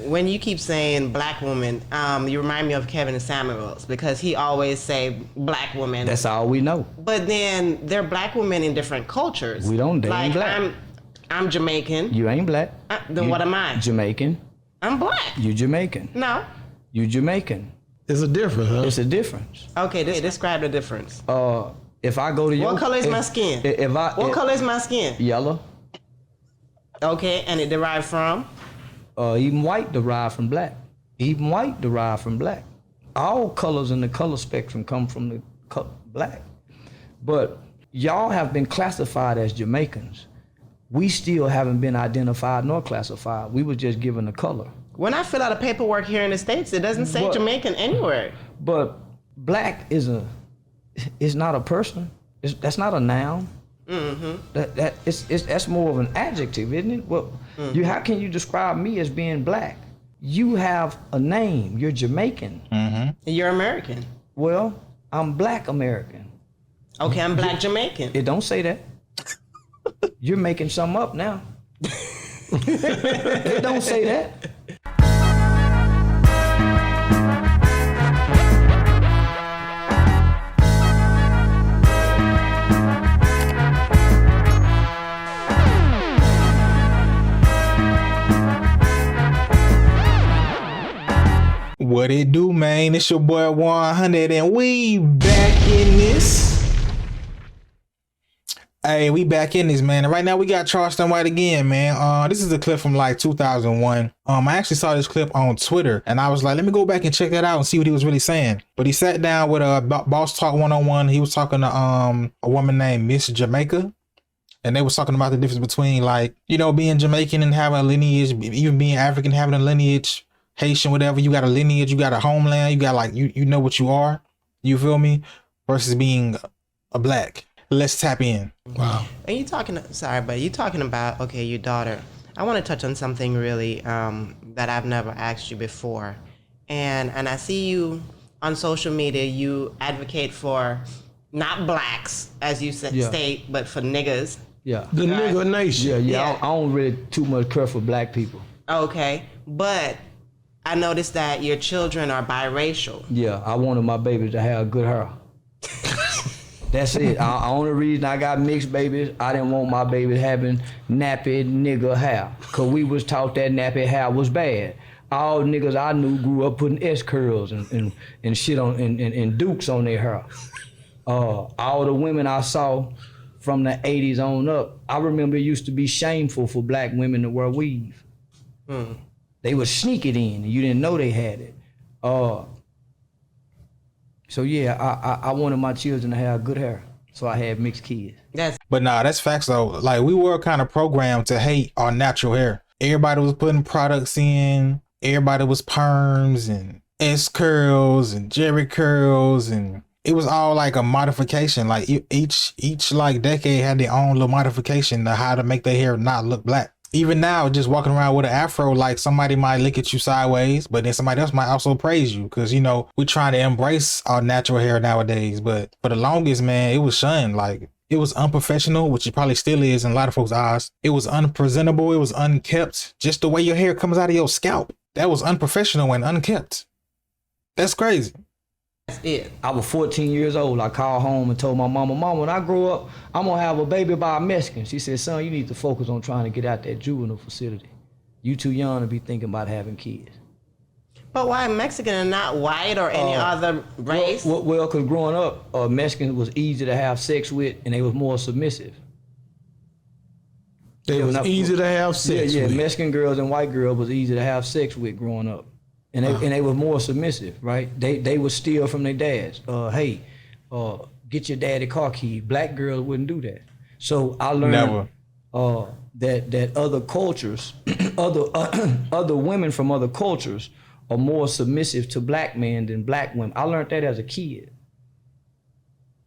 when you keep saying black woman, you remind me of Kevin Samuels because he always say black woman. That's all we know. But then they're black women in different cultures. We don't. They ain't black. I'm Jamaican. You ain't black. Then what am I? Jamaican. I'm black. You Jamaican. No. You Jamaican. It's a difference, huh? It's a difference. Okay, describe the difference. If I go to your... What color is my skin? What color is my skin? Yellow. Okay, and it derived from? Even white derived from black. Even white derived from black. All colors in the color spectrum come from the black. But y'all have been classified as Jamaicans. We still haven't been identified nor classified. We were just given a color. When I fill out a paperwork here in the States, it doesn't say Jamaican anywhere. But black is not a person. That's not a noun. Mm-hmm. That's more of an adjective, isn't it? Well, how can you describe me as being black? You have a name. You're Jamaican. Mm-hmm. You're American. Well, I'm black American. Okay, I'm black Jamaican. It don't say that. You're making something up now. It don't say that. What it do, man? It's your boy 100 and we back in this. Hey, we back in this, man. And right now we got Charleston White again, man. This is a clip from like 2001. I actually saw this clip on Twitter and I was like, let me go back and check that out and see what he was really saying. But he sat down with a Boss Talk 101. He was talking to a woman named Miss Jamaica. And they was talking about the difference between like, being Jamaican and having a lineage, even being African, having a lineage, Haitian, whatever. You got a lineage, you got a homeland, you got like, you know what you are. You feel me? Versus being a black. Let's tap in. Wow. And you talking about, okay, your daughter. I want to touch on something really that I've never asked you before. And I see you on social media, you advocate for not blacks, as you state, but for niggas. Yeah. The nigga nation. Yeah. I don't really too much care for black people. Okay. But I noticed that your children are biracial. Yeah, I wanted my babies to have good hair. That's it. The only reason I got mixed babies, I didn't want my babies having nappy nigga hair. Cause we was taught that nappy hair was bad. All niggas I knew grew up putting S curls and shit on and dukes on their hair. All the women I saw from the 80s on up, I remember it used to be shameful for black women to wear weave. They would sneak it in and you didn't know they had it. So yeah, I wanted my children to have good hair. So I had mixed kids. But nah, that's facts though. Like we were kind of programmed to hate our natural hair. Everybody was putting products in, everybody was perms and S curls and Jerry curls, and it was all like a modification. Like each like decade had their own little modification to how to make their hair not look black. Even now, just walking around with an afro, like somebody might look at you sideways, but then somebody else might also praise you. Cause we're trying to embrace our natural hair nowadays. But for the longest, man, it was shunned. Like it was unprofessional, which it probably still is in a lot of folks' eyes. It was unpresentable. It was unkept. Just the way your hair comes out of your scalp. That was unprofessional and unkept. That's crazy. That's it. I was 14 years old. I called home and told my mama, when I grow up, I'm gonna have a baby by a Mexican. She said, son, you need to focus on trying to get out that juvenile facility. You too young to be thinking about having kids. But why Mexican and not white or any other race? Well, because growing up, Mexicans was easy to have sex with and they was more submissive. They was easy to have sex with. Yeah, Mexican girls and white girls was easy to have sex with growing up. And they were more submissive, right? They would steal from their dads. Hey, get your daddy car key. Black girls wouldn't do that. So I learned that other cultures, other women from other cultures are more submissive to black men than black women. I learned that as a kid.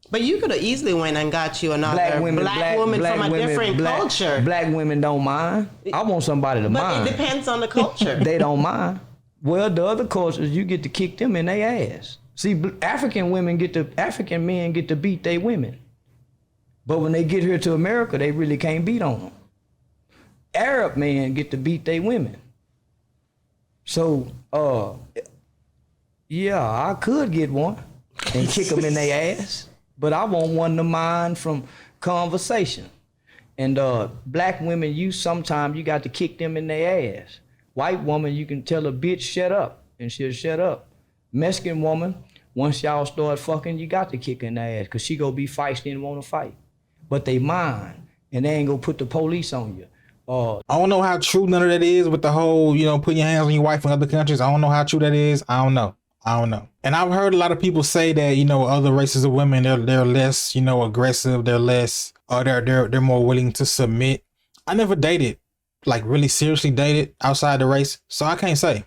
But you could have easily went and got you another black woman from a different culture. Black women don't mind. I want somebody to mind. But it depends on the culture. They don't mind. Well, the other cultures, you get to kick them in their ass. See, African men get to beat their women. But when they get here to America, they really can't beat on them. Arab men get to beat their women. So, yeah, I could get one and kick them in their ass, but I want one of mine from conversation. And black women, sometimes you got to kick them in their ass. White woman, you can tell a bitch shut up, and she'll shut up. Mexican woman, once y'all start fucking, you got to kick in their ass, cause she gonna be feisty and wanna fight. But they mine, and they ain't gonna put the police on you. I don't know how true none of that is with the whole, putting your hands on your wife in other countries. I don't know how true that is. I don't know. And I've heard a lot of people say that, other races of women, they're less, aggressive. They're less, or they're more willing to submit. I never dated, like really seriously dated outside the race. So I can't say.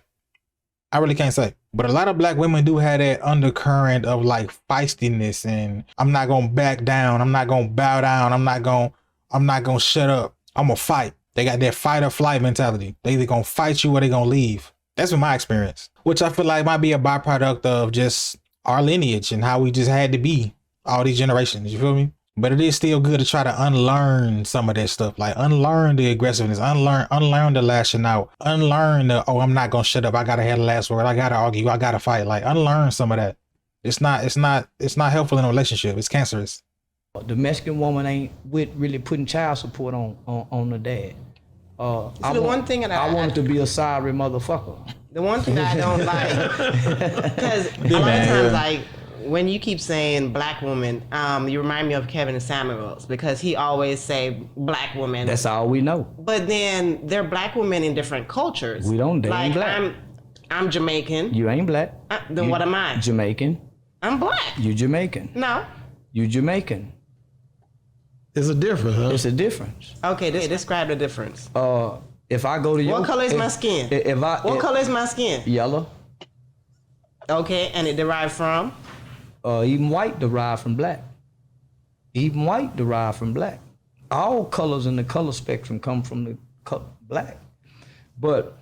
I really can't say. But a lot of black women do have that undercurrent of like feistiness, and I'm not going to back down. I'm not going to bow down. I'm not going to shut up. I'm going to fight. They got that fight or flight mentality. They either gonna fight you or they gonna leave. That's been my experience, which I feel like might be a byproduct of just our lineage and how we just had to be all these generations. You feel me? But it is still good to try to unlearn some of that stuff, like unlearn the aggressiveness, unlearn the lashing out, unlearn the, I'm not gonna shut up. I gotta have the last word. I gotta argue. I gotta fight. Like unlearn some of that. It's not helpful in a relationship. It's cancerous. The Mexican woman ain't with really putting child support on the dad. The one thing that I want to be a sorry motherfucker. The one thing that I don't like, because a lot of times, like when you keep saying black woman, you remind me of Kevin Samuels, because he always say black woman. That's all we know. But then they're black women in different cultures. We don't. They ain't black. I'm Jamaican. You ain't black. Then what am I? Jamaican. I'm black. You Jamaican. No. You Jamaican. It's a difference, huh? It's a difference. Okay, describe the difference. If I go to your... What color is my skin? What color is my skin? Yellow. Okay, and it derived from? Even white derived from black. Even white derived from black. All colors in the color spectrum come from the black. But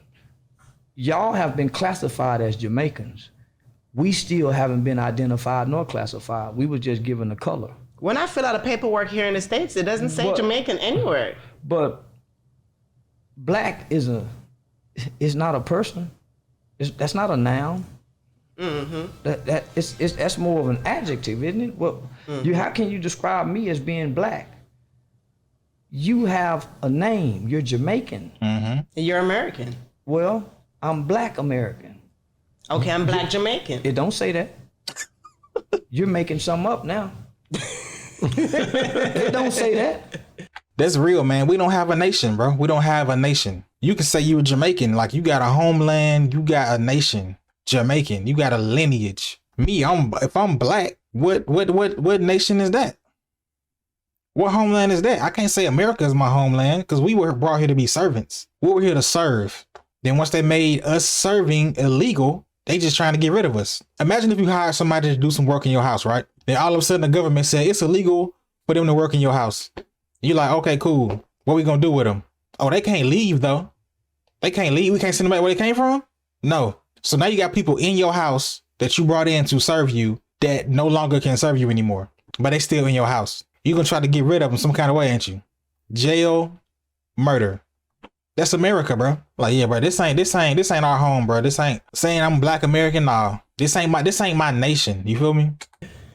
y'all have been classified as Jamaicans. We still haven't been identified nor classified. We were just given a color. When I fill out a paperwork here in the States, it doesn't say Jamaican anywhere. But black is not a person. That's not a noun. Mm-hmm. That's more of an adjective, isn't it? Well, how can you describe me as being black? You have a name. You're Jamaican. Mm-hmm. You're American. Well, I'm black American. Okay, I'm black Jamaican. It don't say that. You're making something up now. It don't say that. That's real, man. We don't have a nation, bro. We don't have a nation. You can say you were Jamaican, like you got a homeland, you got a nation. Jamaican, you got a lineage. Me, if I'm black, what nation is that? What homeland is that? I can't say America is my homeland, because we were brought here to be servants. We were here to serve. Then once they made us serving illegal, they just trying to get rid of us. Imagine if you hire somebody to do some work in your house, right? Then all of a sudden the government said it's illegal for them to work in your house. You're like, okay, cool. What we gonna do with them? Oh, they can't leave though. They can't leave. We can't send them back where they came from? No. So now you got people in your house that you brought in to serve you that no longer can serve you anymore, but they still in your house. You're gonna try to get rid of them some kind of way, ain't you? Jail, murder. That's America, bro. Like, yeah, bro, this ain't our home, bro. This ain't saying I'm black American. Nah, this ain't my nation. You feel me?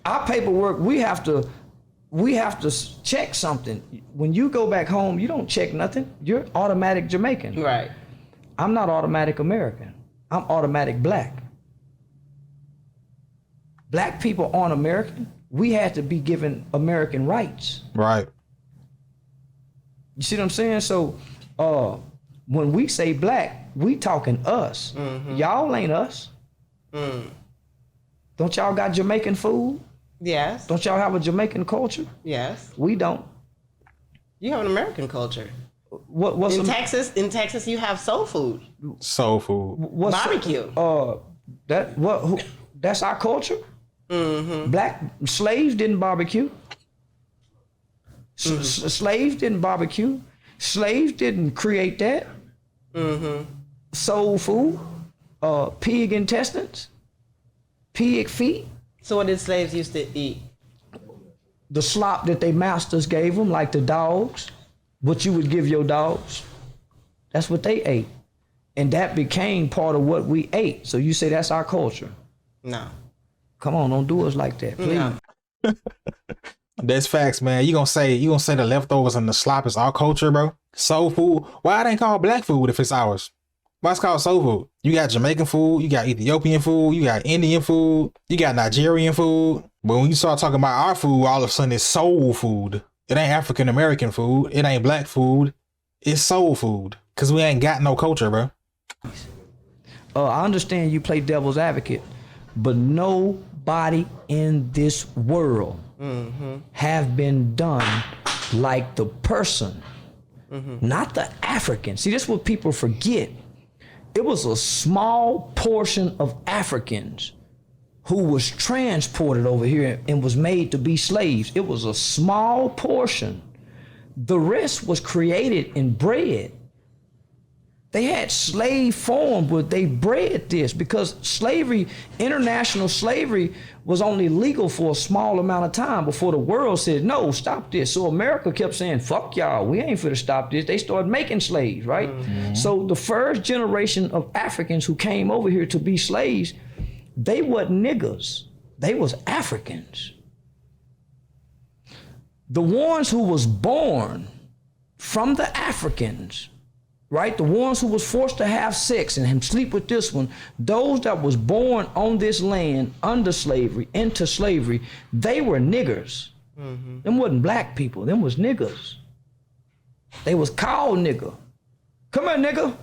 Our paperwork, we have to check something. When you go back home, you don't check nothing. You're automatic Jamaican. Right. I'm not automatic American. I'm automatic black. Black people aren't American. We had to be given American rights. Right. You see what I'm saying? So when we say black, we talking us. Mm-hmm. Y'all ain't us. Mm. Don't y'all got Jamaican food? Yes. Don't y'all have a Jamaican culture? Yes. We don't. You have an American culture. What's in Texas? In Texas, you have soul food. Soul food. Barbecue. That's our culture. Mm-hmm. Black slaves didn't barbecue. Slaves didn't barbecue. Slaves didn't create that. Mm-hmm. Soul food. Pig intestines. Pig feet. So what did slaves used to eat? The slop that their masters gave them, like the dogs. What you would give your dogs. That's what they ate. And that became part of what we ate. So you say that's our culture. No. Come on, don't do us like that, please. No. That's facts, man. You gonna say the leftovers and the slop is our culture, bro? Soul food. Why it ain't called black food if it's ours? Why it's called soul food? You got Jamaican food, you got Ethiopian food, you got Indian food, you got Nigerian food. But when you start talking about our food, all of a sudden it's soul food. It ain't African American food. It ain't black food. It's soul food. Cause we ain't got no culture, bro. I understand you play devil's advocate, but nobody in this world have been done like the person, not the African. See, this is what people forget. It was a small portion of Africans who was transported over here and was made to be slaves. It was a small portion. The rest was created and bred. They had slave form, but they bred this because slavery, international slavery, was only legal for a small amount of time before the world said, no, stop this. So America kept saying, fuck y'all, we ain't finna stop this. They started making slaves, right? So the first generation of Africans who came over here to be slaves, they wasn't niggers, they was Africans. The ones who was born from the Africans, right? The ones who was forced to have sex and sleep with this one, those that was born on this land under slavery, into slavery, they were niggers. Them wasn't black people, them was niggers. They was called nigger. Come here, nigga.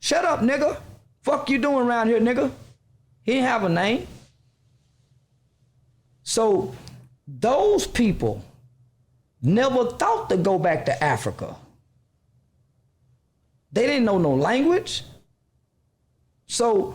Shut up, nigga. Fuck you doing around here, nigga? He didn't have a name. So those people never thought to go back to Africa. They didn't know no language. So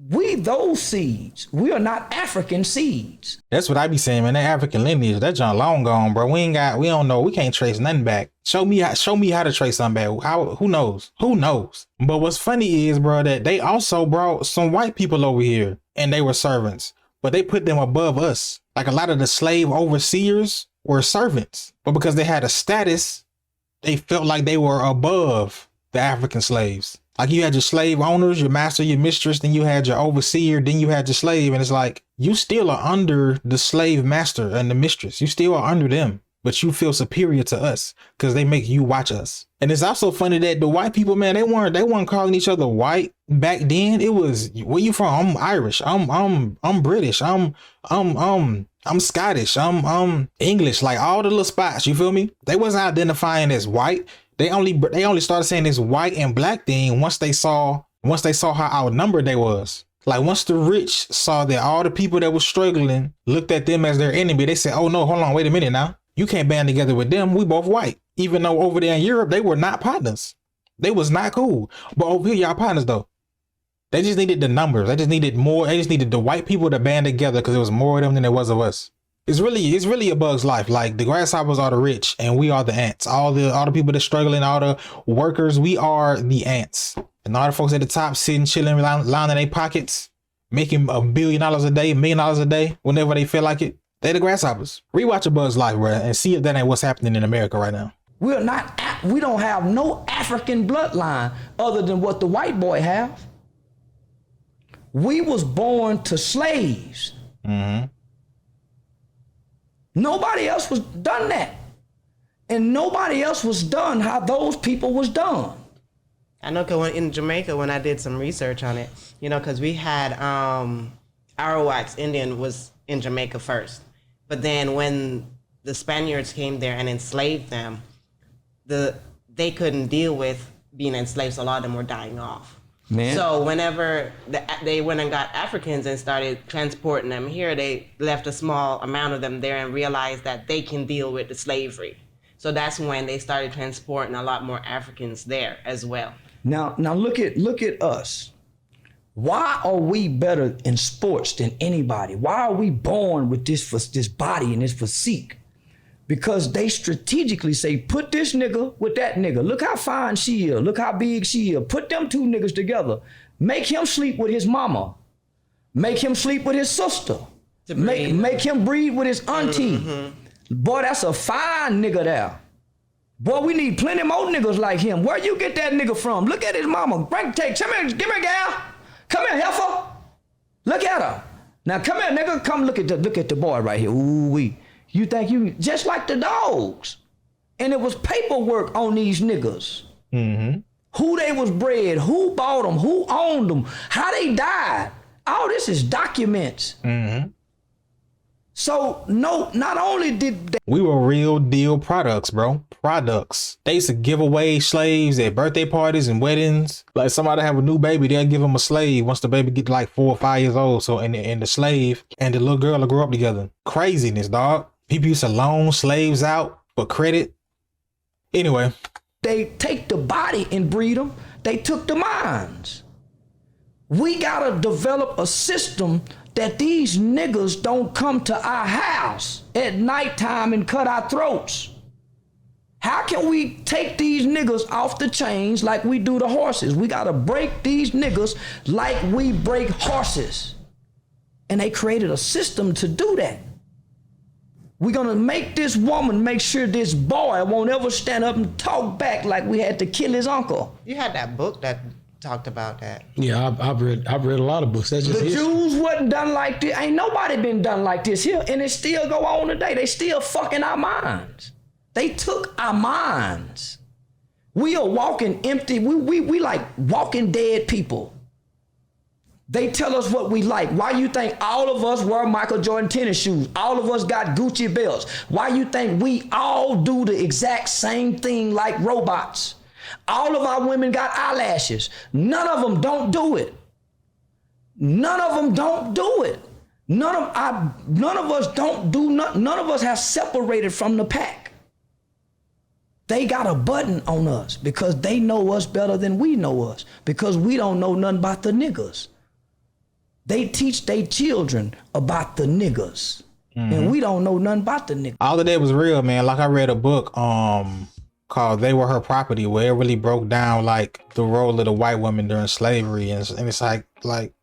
we those seeds, we are not African seeds. That's what I be saying, man. That African lineage, that John long gone, bro. We don't know. We can't trace nothing back. Show me how to trace something back. Who knows? Who knows? But what's funny is, bro, that they also brought some white people over here and they were servants, but they put them above us. Like a lot of the slave overseers were servants, but because they had a status, they felt like they were above the African slaves. Like you had your slave owners, your master, your mistress, then you had your overseer, then you had your slave. And it's like, you still are under the slave master and the mistress. You still are under them, but you feel superior to us because they make you watch us. And it's also funny that the white people, man, they weren't calling each other white back then. It was, where you from? I'm Irish. I'm British. I'm Scottish. I'm English. Like all the little spots. You feel me? They wasn't identifying as white. They only started saying this white and black thing once they saw how outnumbered they was. Like once the rich saw that all the people that was struggling looked at them as their enemy, they said, oh no, hold on, wait a minute now. You can't band together with them. We both white. Even though over there in Europe, they were not partners. They was not cool. But over here, y'all partners though. They just needed the numbers. They just needed more. They just needed the white people to band together because there was more of them than there was of us. It's really a bug's life. Like the grasshoppers are the rich and we are the ants. All the people that struggling, all the workers, we are the ants. And all the folks at the top sitting, chilling, lining their pockets, making $1 billion a day, $1 million a day, whenever they feel like it. They the grasshoppers. Rewatch A Bug's Life, bro, and see if that ain't what's happening in America right now. We don't have no African bloodline other than what the white boy have. We was born to slaves. Nobody else was done that. And nobody else was done how those people was done. I know because in Jamaica, when I did some research on it, because we had Arawaks Indian was in Jamaica first. But then when the Spaniards came there and enslaved them, they couldn't deal with being enslaved, so a lot of them were dying off. Man. So whenever they went and got Africans and started transporting them here, they left a small amount of them there and realized that they can deal with the slavery. So that's when they started transporting a lot more Africans there as well. Now look at us. Why are we better in sports than anybody? Why are we born with this body and this physique? Because they strategically say, put this nigga with that nigga. Look how fine she is. Look how big she is. Put them two niggas together. Make him sleep with his mama. Make him sleep with his sister. Make him breed with his auntie. Boy, that's a fine nigga there. Boy, we need plenty more niggas like him. Where you get that nigga from? Look at his mama. Come here, give me a gal. Come here, heifer. Look at her. Now come here, nigga. Come look at the boy right here. Ooh wee. You think you just like the dogs? And it was paperwork on these niggas. Mm-hmm. Who they was bred, who bought them, who owned them, how they died. All this is documents. Mm-hmm. So no, not only did they, we were real deal products, bro. Products. They used to give away slaves at birthday parties and weddings. Like somebody have a new baby, they'll give them a slave once the baby get like 4 or 5 years old. So and the slave and the little girl will grow up together. Craziness, dog. People used to loan slaves out for credit. Anyway. They take the body and breed them. They took the minds. We gotta develop a system that these niggas don't come to our house at nighttime and cut our throats. How can we take these niggas off the chains like we do the horses? We gotta break these niggas like we break horses. And they created a system to do that. We're gonna make this woman make sure this boy won't ever stand up and talk back like we had to kill his uncle. You had that book that talked about that. Yeah, I've read a lot of books. That's just The history. Jews wasn't done like this. Ain't nobody been done like this here, and it still go on today. They still fucking our minds. They took our minds. We are walking empty. We like walking dead people. They tell us what we like. Why you think all of us wear Michael Jordan tennis shoes? All of us got Gucci belts. Why you think we all do the exact same thing like robots? All of our women got eyelashes. None of them don't do it. None of them don't do it. None of us don't do nothing. None of us have separated from the pack. They got a button on us because they know us better than we know us, because we don't know nothing about the niggas. They teach their children about the niggas, and we don't know nothing about the niggas. All of that was real, man. Like I read a book called They Were Her Property, where it really broke down like the role of the white woman during slavery, and it's like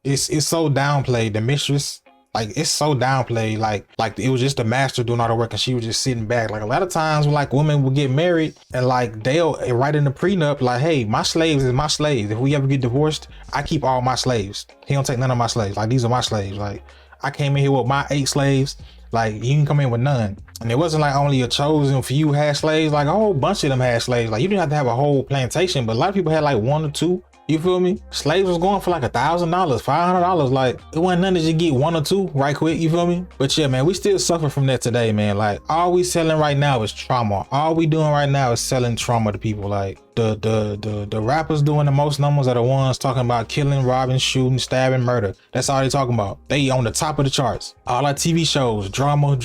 it's so downplayed. The mistress, like it's so downplayed, like it was just the master doing all the work and she was just sitting back. Like a lot of times when like women would get married and like they'll write in the prenup like, hey, my slaves is my slaves. If we ever get divorced, I keep all my slaves. He don't take none of my slaves. Like these are my slaves. Like I came in here with my 8 slaves. Like you can come in with none. And it wasn't like only a chosen few had slaves. Like a whole bunch of them had slaves. Like you didn't have to have a whole plantation, but a lot of people had like 1 or 2. You feel me? Slaves was going for like $1,000, $500. Like it wasn't nothing to just get 1 or 2 right quick. You feel me? But yeah, man, we still suffer from that today, man. Like all we selling right now is trauma. All we doing right now is selling trauma to people. Like the rappers doing the most numbers are the ones talking about killing, robbing, shooting, stabbing, murder. That's all they talking about. They on the top of the charts. All our TV shows, drama,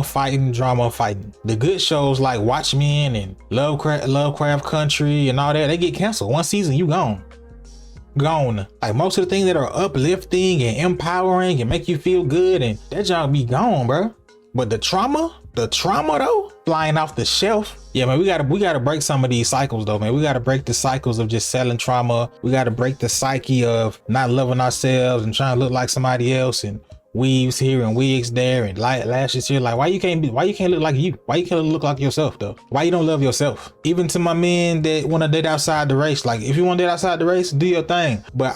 fighting. The good shows like Watchmen and Lovecraft Country and all that, they get canceled. 1 season, you gone. Like most of the things that are uplifting and empowering and make you feel good, and that job be gone, bro. But the trauma though, flying off the shelf. Yeah, man, we gotta break some of these cycles though, man. We gotta break the cycles of just selling trauma. We gotta break the psyche of not loving ourselves and trying to look like somebody else, and weaves here and wigs there and lashes here. Like why you can't look like you? Why you can't look like yourself though? Why you don't love yourself? Even to my men that want to date outside the race, like if you want to date outside the race, do your thing. But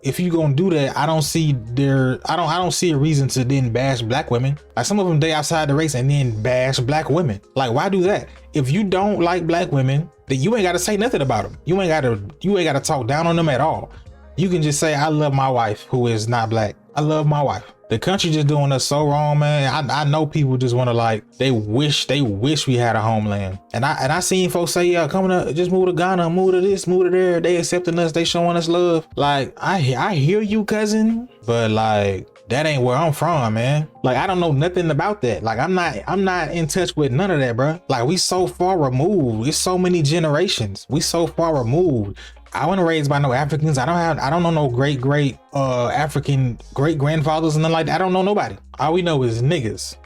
if you gonna do that, I don't see a reason to then bash black women. Like some of them date outside the race and then bash black women. Like why do that? If you don't like black women, then you ain't gotta say nothing about them. You ain't gotta talk down on them at all. You can just say, I love my wife who is not black. I love my wife. The country just doing us so wrong, man. I know people just want to like, they wish we had a homeland. And I seen folks say, yeah, coming up, just move to Ghana, move to this, move to there. They accepting us, they showing us love. Like, I hear you, cousin, but like, that ain't where I'm from, man. Like, I don't know nothing about that. Like, I'm not in touch with none of that, bro. Like, we so far removed. It's so many generations. We so far removed. I wasn't raised by no Africans. I don't know no great African great grandfathers and nothing like that. I don't know nobody. All we know is niggas.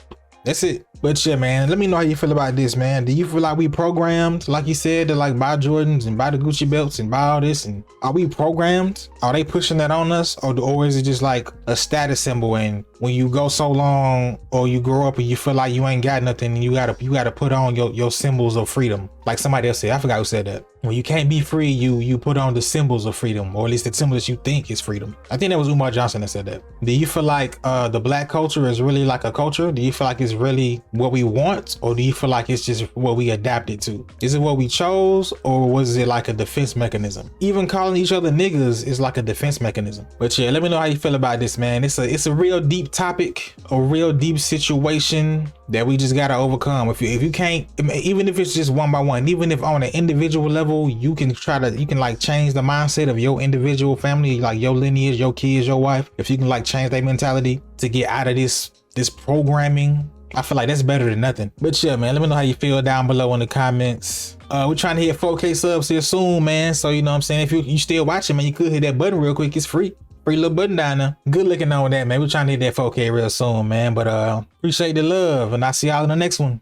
That's it. But yeah, man, let me know how you feel about this, man. Do you feel like we programmed, like you said, to like buy Jordans and buy the Gucci belts and buy all this? And are we programmed? Are they pushing that on us? Or is it just like a status symbol? And when you go so long or you grow up and you feel like you ain't got nothing, and you gotta put on your symbols of freedom. Like somebody else said, I forgot who said that. When you can't be free, you put on the symbols of freedom, or at least the symbols you think is freedom. I think that was Umar Johnson that said that. Do you feel like the black culture is really like a culture? Do you feel like it's really what we want, or do you feel like it's just what we adapted to? Is it what we chose, or was it like a defense mechanism? Even calling each other niggas is like a defense mechanism. But yeah, let me know how you feel about this, man. It's a real deep topic, a real deep situation that we just gotta overcome. If you can't, even if it's just one by one, even if on an individual level, you can like change the mindset of your individual family, like your lineage, your kids, your wife. If you can like change their mentality to get out of this programming, I feel like that's better than nothing. But yeah, man, let me know how you feel down below in the comments. We're trying to hit 4K subs here soon, man. So you know what I'm saying, if you still watching, man, you could hit that button real quick. It's free little button down there. Good looking on that, man. We're trying to hit that 4K real soon, man. But appreciate the love, and I'll see y'all in the next one.